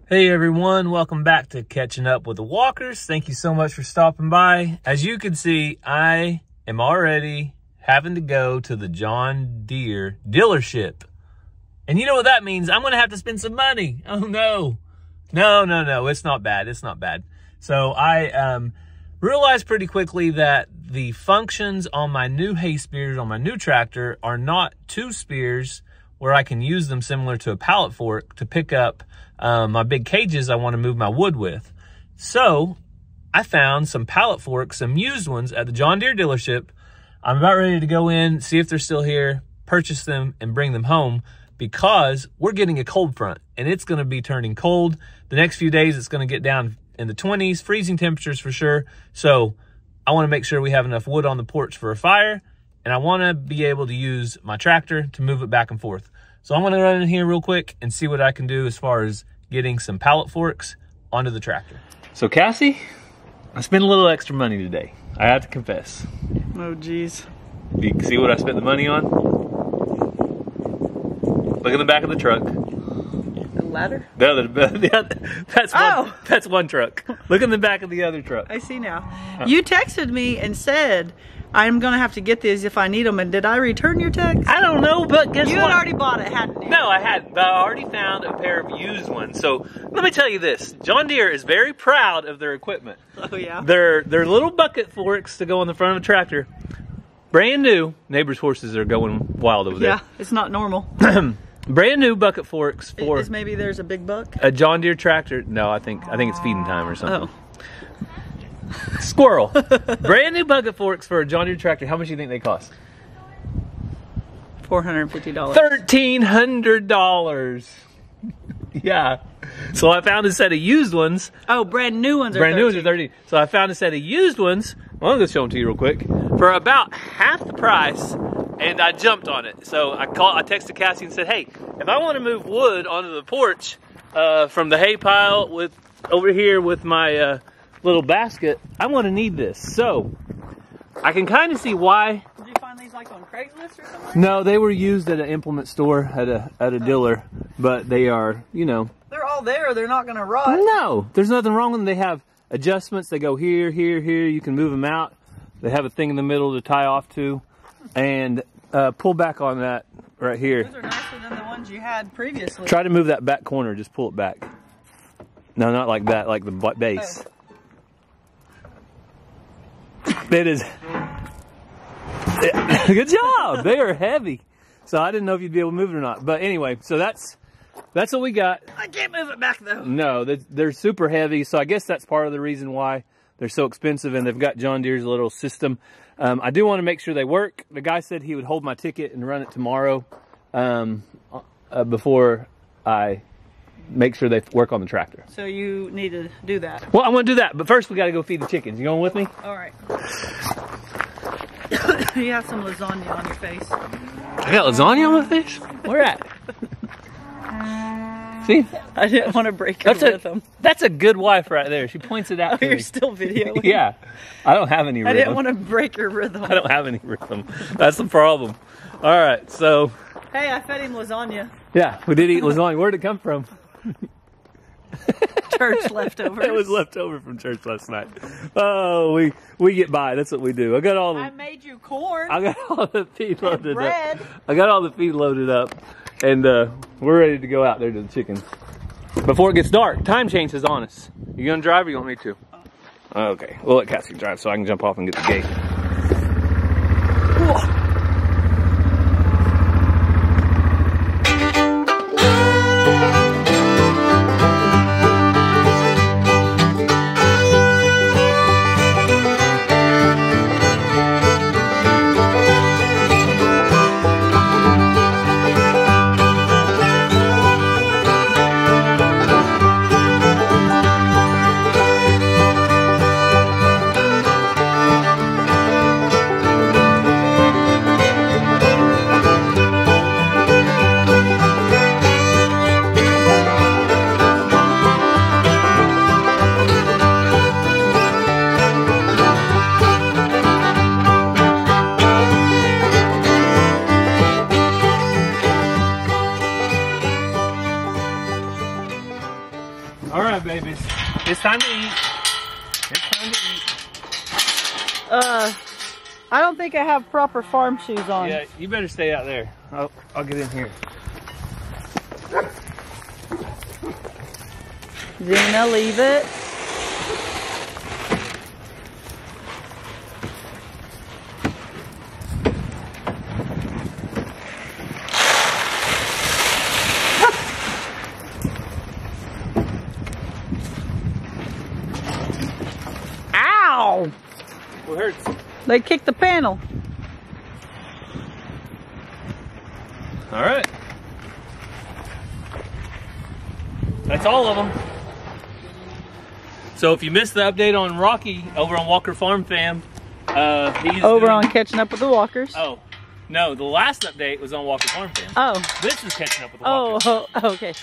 Hey everyone, welcome back to Catching Up with the Walkers. Thank you so much for stopping by. As you can see, I am already having to go to the John Deere dealership. And you know what that means? I'm going to have to spend some money. Oh no. No, it's not bad. It's not bad. So I realized pretty quickly that the functions on my new hay spears on my new tractor are not two spears where I can use them similar to a pallet fork to pick up my big cages I want to move my wood with. So I found some pallet forks, some used ones at the John Deere dealership. I'm about ready to go in, see if they're still here, purchase them and bring them home because we're getting a cold front and it's going to be turning cold. The next few days it's going to get down in the 20s, freezing temperatures for sure. So I want to make sure we have enough wood on the porch for a fire, and I want to be able to use my tractor to move it back and forth. So I'm going to run in here real quick and see what I can do as far as getting some pallet forks onto the tractor. So Cassie, I spent a little extra money today. I have to confess. Oh geez. You can see what I spent the money on? Look at the back of the truck. The ladder? That's one truck. Look in the back of the other truck. I see now. You texted me and said, I'm going to have to get these if I need them. And did I return your text? I don't know, but guess what? You had already bought it, hadn't you? No, I hadn't. But I already found a pair of used ones. So let me tell you this. John Deere is very proud of their equipment. Oh, yeah? They're little bucket forks to go on the front of a tractor. Brand new. Neighbors' horses are going wild over there. Yeah, it's not normal. Brand new bucket forks for... Maybe there's a big buck? A John Deere tractor. No, I think it's feeding time or something. Oh. Squirrel. Brand new bucket forks for a John Deere tractor. How much do you think they cost? $450. $1,300. Yeah. So I found a set of used ones. Oh, brand new ones are Brand new ones are $13. So I found a set of used ones. Well, I'm going to show them to you real quick. For about half the price, and I jumped on it. So I texted Cassie and said, hey, if I want to move wood onto the porch from the hay pile over here with my little basket, I'm going to need this. So I can kind of see why. Did you find these like on Craigslist or something? No, they were used at an implement store at a dealer, but they are, you know. They're all there. They're not going to rot. No, there's nothing wrong with them. They have adjustments. They go here, here, here. You can move them out. They have a thing in the middle to tie off to, and pull back on that right here. Those are nicer than the ones you had previously. Try to move that back corner. Just pull it back. No, not like that, like the base. Oh. It is. Good job. They are heavy. So I didn't know if you'd be able to move it or not. But anyway, so that's what we got. I can't move it back though. No, they're super heavy. So I guess that's part of the reason why they're so expensive, and they've got John Deere's little system. I do want to make sure they work. The guy said he would hold my ticket and run it tomorrow before I make sure they work on the tractor. So you need to do that. Well, I'm going to do that, but first we got to go feed the chickens. You going with me? All right. You have some lasagna on your face. I got lasagna on my face? Where at? See? I didn't want to break your rhythm. That's a good wife right there. She points it out to me. You're still videoing? Yeah. I don't have any rhythm. I didn't want to break your rhythm. I don't have any rhythm. That's the problem. All right, so. Hey, I fed him lasagna. Yeah, we did eat lasagna. Where'd it come from? Church leftovers. It was left over from church last night. Oh, we get by. That's what we do. I made you corn. I got all the feed loaded bread. up. I got all the feed loaded up, and we're ready to go out there to the chickens before it gets dark. Time change is on us. You gonna drive or you want me to? Okay, we'll let Cassie drive so I can jump off and get the gate. Whoa. I don't think I have proper farm shoes on. Yeah, you better stay out there. I'll get in here. Zena, leave it. Ow! What hurts? They kicked the panel. All right. That's all of them. So if you missed the update on Rocky over on Walker Farm Fam, he's over on Catching Up with the Walkers. Oh, no, the last update was on Walker Farm Fam. Oh. This is Catching Up with the Walkers. Oh, okay.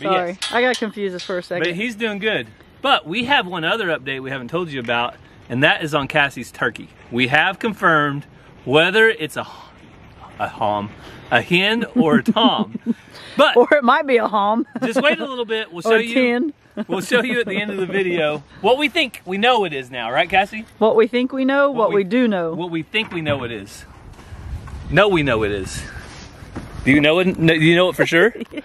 Sorry, yes. I got confused for a second. But he's doing good. But we have one other update we haven't told you about, and that is on Cassie's turkey. We have confirmed whether it's a hen or a tom. But or it might be a hom. Just wait a little bit. We'll show you. We'll show you at the end of the video what we think we know it is now, right, Cassie? What we think we know, what we do know. What we think we know it is. No, we know it is. Do you know it? Do you know it for sure? Yes.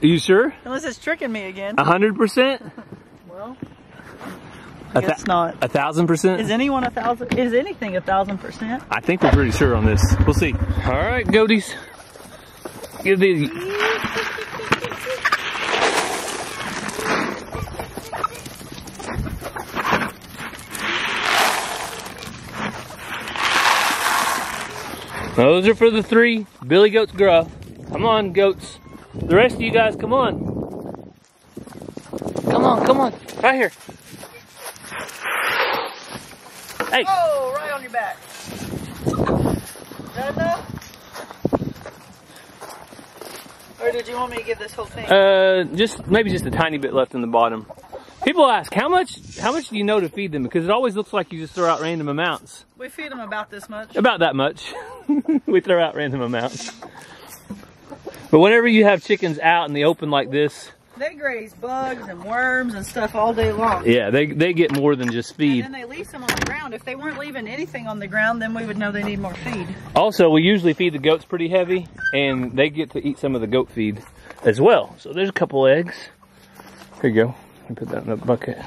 Are you sure? Unless it's tricking me again. 100%? Well, I guess not. 1,000%? Is anyone 1,000? Is anything 1,000%? I think we're pretty sure on this. We'll see. All right, goaties. Get these. Those are for the 3 Billy Goats Grove. Come on, goats. The rest of you guys, come on. Come on, come on. Right here. Hey. Oh, right on your back. Is that enough? Or did you want me to give this whole thing? Maybe just a tiny bit left in the bottom. People ask, how much do you know to feed them? Because it always looks like you just throw out random amounts. We feed them about this much. About that much. We throw out random amounts. But whenever you have chickens out in the open like this, they graze bugs and worms and stuff all day long. Yeah, they get more than just feed. And then they leave some on the ground. If they weren't leaving anything on the ground, then we would know they need more feed. Also, we usually feed the goats pretty heavy, and they get to eat some of the goat feed as well. So there's a couple eggs. Here you go. Let me put that in the bucket.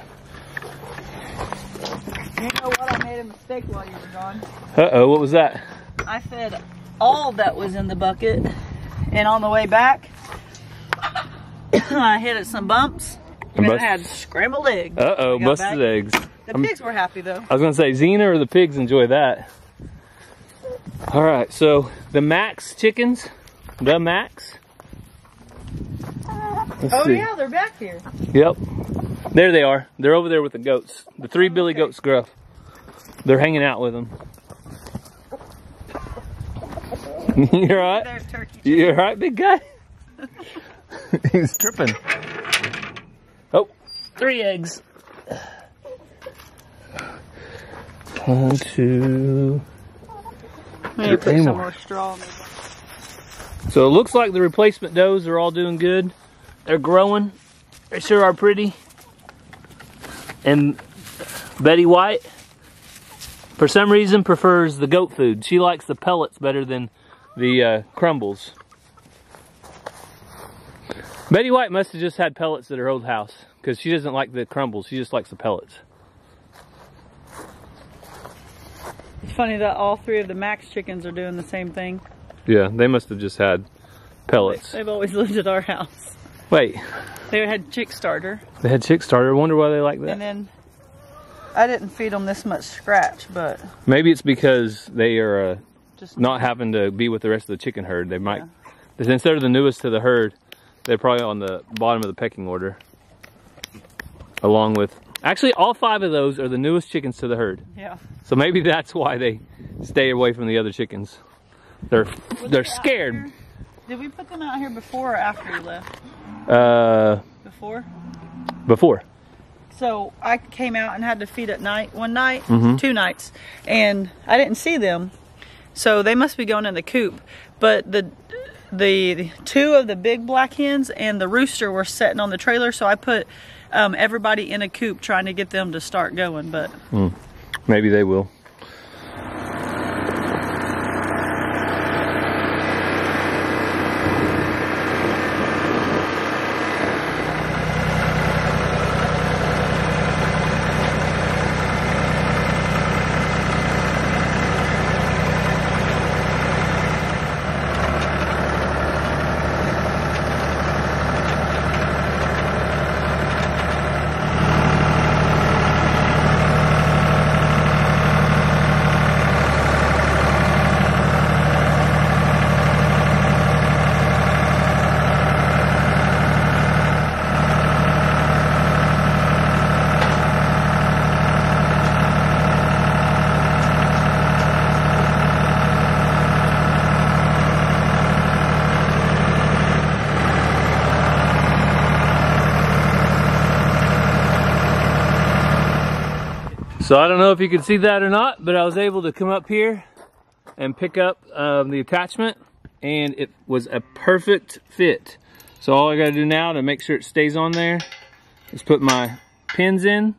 You know what? I made a mistake while you were gone. Uh-oh, what was that? I fed all that was in the bucket, and on the way back, I hit at some bumps, and I had scrambled eggs. Uh-oh, busted eggs. The pigs were happy, though. I was going to say, Xena or the pigs enjoy that. All right, so the Max chickens, the Max. Let's see. Yeah, they're back here. Yep. There they are. They're over there with the goats. The 3 Billy Goats Grove. They're hanging out with them. You all right? You all right, big guy? He's tripping. Oh, 3 eggs. 1, 2. I'm gonna put some more straw in there. So it looks like the replacement does are all doing good. They're growing. They sure are pretty. And Betty White, for some reason, prefers the goat food. She likes the pellets better than the crumbles. Betty White must have just had pellets at her old house, because she doesn't like the crumbles. She just likes the pellets. It's funny that all 3 of the Max chickens are doing the same thing. Yeah, they must have just had pellets. They've always lived at our house. Wait. They had chick starter. They had chick starter. I wonder why they like that. And then I didn't feed them this much scratch, but maybe it's because they are just not having to be with the rest of the chicken herd. They might, instead of the newest to the herd, they're probably on the bottom of the pecking order. Along with, actually all 5 of those are the newest chickens to the herd. Yeah. So maybe that's why they stay away from the other chickens. They're scared. Did we put them out here before or after you left? Before? Before. So I came out and had to feed at night, one night, 2 nights, and I didn't see them. So they must be going in the coop. But the 2 of the big black hens and the rooster were sitting on the trailer, so I put everybody in a coop trying to get them to start going. But Maybe they will. So I don't know if you could see that or not, but I was able to come up here and pick up the attachment, and it was a perfect fit. So all I gotta do now to make sure it stays on there is put my pins in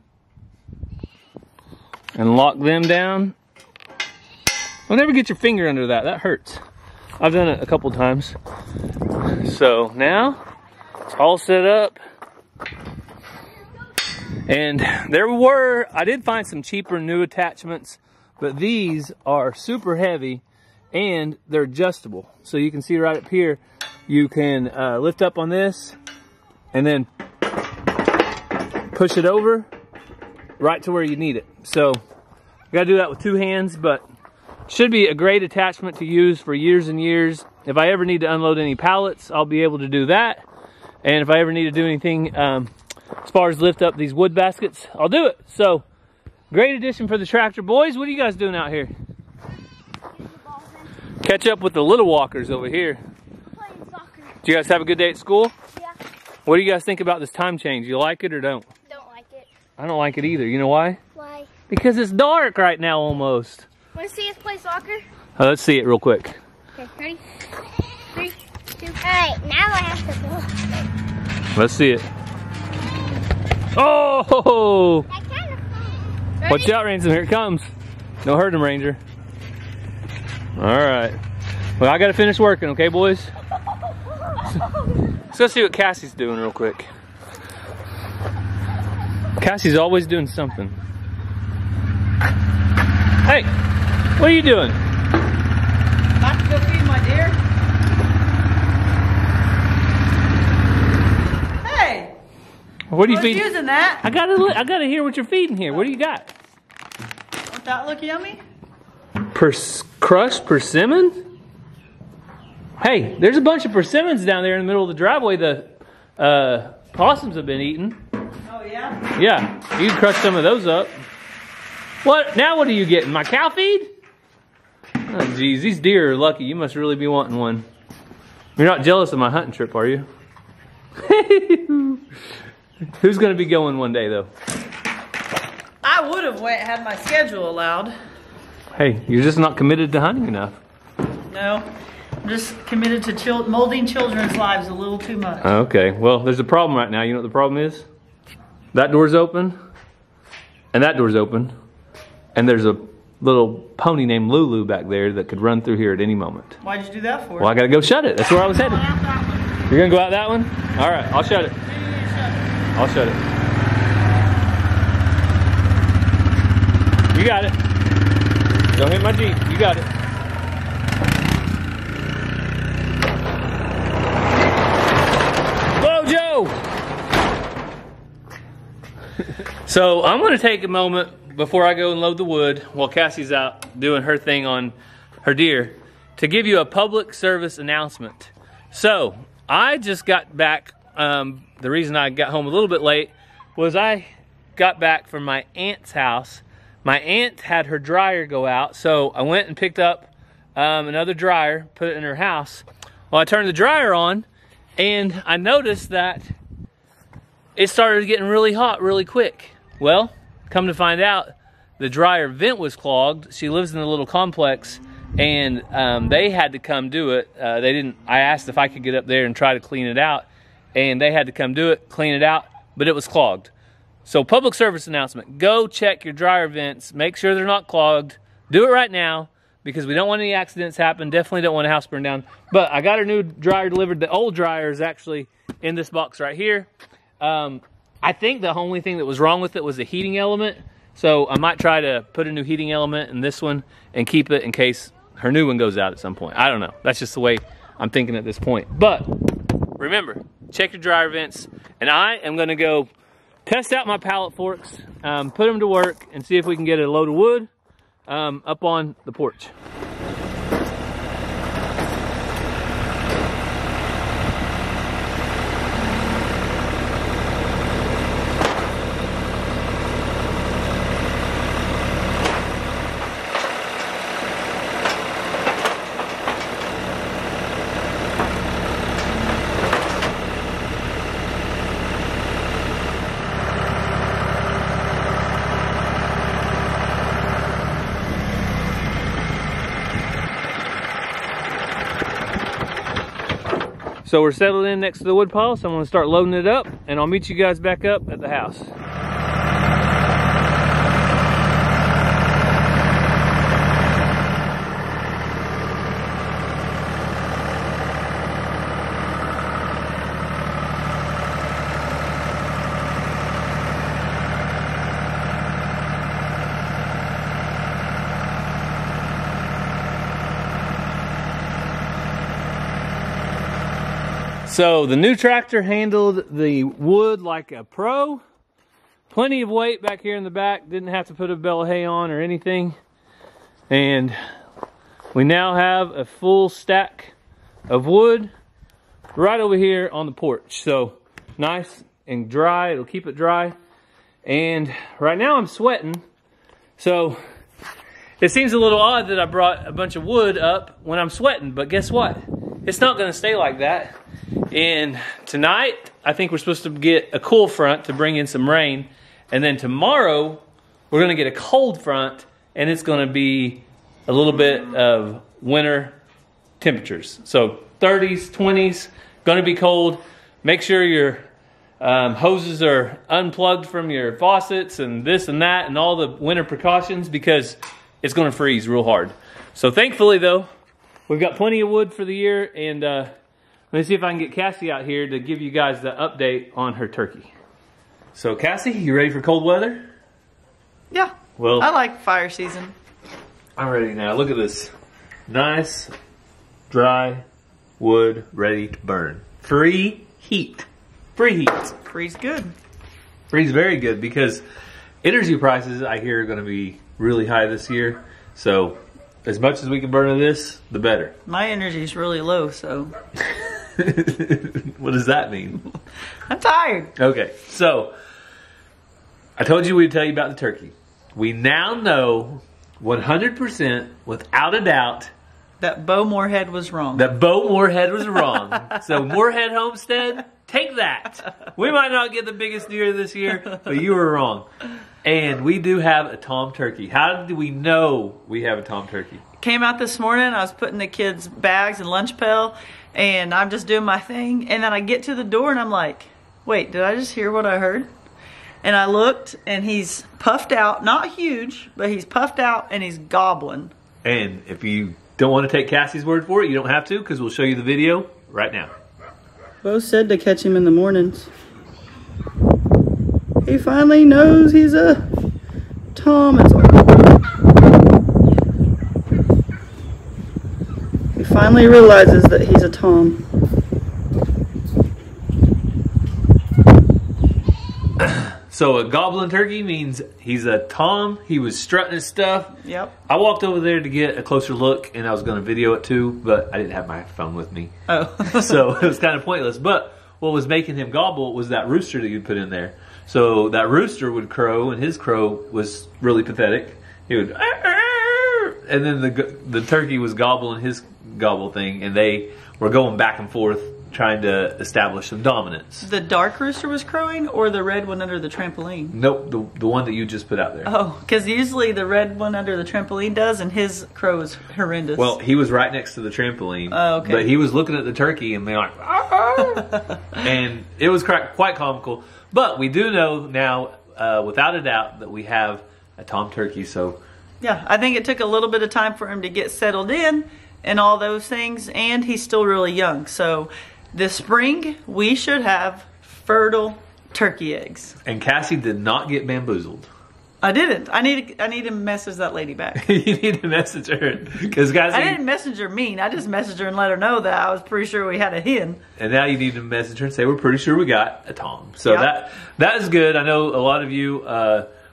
and lock them down. Don't ever get your finger under that, that hurts. I've done it a couple times. So now it's all set up. And I did find some cheaper new attachments, but these are super heavy and they're adjustable. So you can see right up here, you can lift up on this and then push it over right to where you need it. So you gotta do that with two hands, but should be a great attachment to use for years and years. If I ever need to unload any pallets, I'll be able to do that. And if I ever need to do anything, as far as lift up these wood baskets, I'll do it. So, great addition for the tractor. Boys, what are you guys doing out here? Catch up with the little walkers over here. Playing soccer. Do you guys have a good day at school? Yeah. What do you guys think about this time change? You like it or don't? Don't like it. I don't like it either. You know why? Why? Because it's dark right now almost. Want to see us play soccer? Let's see it real quick. Okay, ready? 3, 2. Alright, now I have to go. Let's see it. Oh! That kind of fun. Watch out, Ransom. Here it comes. Don't hurt him, Ranger. All right. Well, I got to finish working, okay, boys? Let's go see what Cassie's doing real quick. Cassie's always doing something. Hey, what are you doing? About to go feed my deer. Hey! What are you I was feeding? using that. I gotta hear what you're feeding here. What do you got? Don't that look yummy? Crushed persimmon? Hey, there's a bunch of persimmons down there in the middle of the driveway the possums have been eating. Oh yeah? Yeah, you can crush some of those up. What? Now what are you getting? My cow feed? Oh geez, these deer are lucky. You must really be wanting one. You're not jealous of my hunting trip, are you? Who's going to be going one day, though? I would have went had my schedule allowed. Hey, you're just not committed to hunting enough. No, I'm just committed to molding children's lives a little too much. Okay, well, there's a problem right now. You know what the problem is? That door's open, and that door's open, and there's a little pony named Lulu back there that could run through here at any moment. Why'd you do that for? Well, I got to go shut it. That's where I was headed. You're going to go out that one? All right, I'll shut it. I'll shut it. You got it. Don't hit my Jeep. You got it. Whoa, Joe! So I'm going to take a moment before I go and load the wood while Cassie's out doing her thing on her deer to give you a public service announcement. So I just got back. The reason I got home a little bit late was I got back from my aunt's house. My aunt had her dryer go out, so I went and picked up another dryer, put it in her house. Well, I turned the dryer on, and I noticed that it started getting really hot really quick. Well, come to find out, the dryer vent was clogged. She lives in a little complex, and they had to come do it. I asked if I could get up there and try to clean it out, and they had to come do it, clean it out, but it was clogged. So public service announcement, go check your dryer vents. Make sure they're not clogged. Do it right now because we don't want any accidents happen. Definitely don't want a house burn down. But I got a new dryer delivered. The old dryer is actually in this box right here. I think the only thing that was wrong with it was the heating element. So I might try to put a new heating element in this one and keep it in case her new one goes out at some point. I don't know. That's just the way I'm thinking at this point. But remember, check your dryer vents. And I am going to go test out my pallet forks, put them to work, and see if we can get a load of wood up on the porch. So we're settled in next to the wood pile, so I'm gonna start loading it up, and I'll meet you guys back up at the house. So the new tractor handled the wood like a pro. Plenty of weight back here in the back. Didn't have to put a bale of hay on or anything. And we now have a full stack of wood right over here on the porch. So nice and dry. It'll keep it dry. And right now I'm sweating. So it seems a little odd that I brought a bunch of wood up when I'm sweating. But guess what? It's not going to stay like that. And tonight, I think we're supposed to get a cool front to bring in some rain. And then tomorrow, we're going to get a cold front, and it's going to be a little bit of winter temperatures. So 30s, 20s, going to be cold. Make sure your hoses are unplugged from your faucets and this and that and all the winter precautions because it's going to freeze real hard. So thankfully, though, we've got plenty of wood for the year, and let me see if I can get Cassie out here to give you guys the update on her turkey. So Cassie, you ready for cold weather? Yeah. Well, I like fire season. I'm ready now. Look at this. Nice, dry wood ready to burn. Free heat. Free heat. Free's good. Free's very good because energy prices, I hear, are going to be really high this year. So as much as we can burn of this, the better. My energy's really low, so. What does that mean? I'm tired. Okay, so I told you we'd tell you about the turkey. We now know 100% without a doubt that Bo Moorhead was wrong. That Bo Moorhead was wrong. So Moorhead Homestead, take that. We might not get the biggest deer this year, but you were wrong. And we do have a tom turkey. How do we know we have a tom turkey? Came out this morning, I was putting the kids' bags and lunch pail, and I'm just doing my thing. And then I get to the door and I'm like, wait, did I just hear what I heard? And I looked and he's puffed out, not huge, but he's puffed out and he's gobbling. And if you don't want to take Cassie's word for it, you don't have to because we'll show you the video right now. Bo said to catch him in the mornings. He finally knows he's a tom. He finally realizes that he's a tom. So a gobbling turkey means he's a tom. He was strutting his stuff. Yep. I walked over there to get a closer look, and I was going to video it too, but I didn't have my phone with me. Oh. So it was kind of pointless. But what was making him gobble was that rooster that you put in there. So that rooster would crow, and his crow was really pathetic. He would, and then the turkey was gobbling his gobble thing, and they were going back and forth trying to establish some dominance. The dark rooster was crowing, or the red one under the trampoline? Nope, the one that you just put out there. Oh, because usually the red one under the trampoline does, and his crow is horrendous. Well, he was right next to the trampoline. Oh, okay. But he was looking at the turkey and being like, and it was quite comical. But we do know now, without a doubt that we have a tom turkey. So yeah, I think it took a little bit of time for him to get settled in and all those things, and he's still really young. So this spring we should have fertile turkey eggs. And Cassie did not get bamboozled. I didn't. I need to message that lady back. You need to message her, because Cassie, I didn't message her mean. I just messaged her and let her know that I was pretty sure we had a hen. And now you need to message her and say we're pretty sure we got a tom. So Yep. that is good. I know a lot of you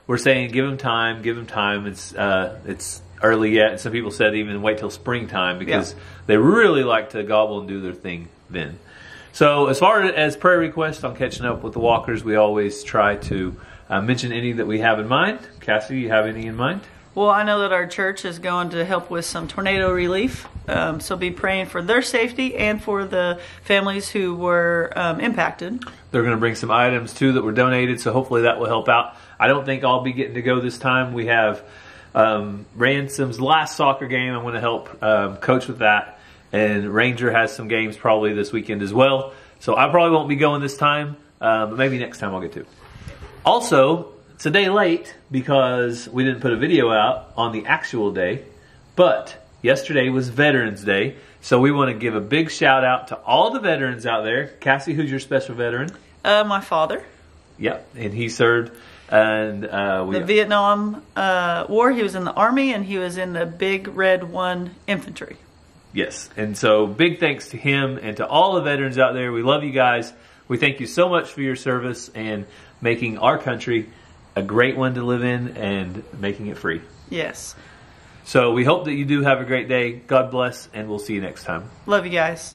were saying give him time, give him time. It's early yet, and some people said even wait till springtime, because they really like to gobble and do their thing then. So as far as prayer requests on Catching Up with the Walkers, we always try to mention any that we have in mind. Cassie, you have any in mind? Well, I know that our church is going to help with some tornado relief, so be praying for their safety and for the families who were impacted. They're going to bring some items too that were donated, so hopefully that will help out. I don't think I'll be getting to go this time. We have Ransom's last soccer game. I'm going to help coach with that. And Ranger has some games probably this weekend as well. So I probably won't be going this time, but maybe next time I'll get to. Also, it's a day late because we didn't put a video out on the actual day, but yesterday was Veterans Day. So we want to give a big shout out to all the veterans out there. Cassie, who's your special veteran? My father. Yep, and he served and the Vietnam War. He was in the Army, and he was in the Big Red 1 Infantry. Yes, and so big thanks to him and to all the veterans out there. We love you guys. We thank you so much for your service and making our country a great one to live in and making it free. Yes. So we hope that you do have a great day. God bless, and we'll see you next time. Love you guys.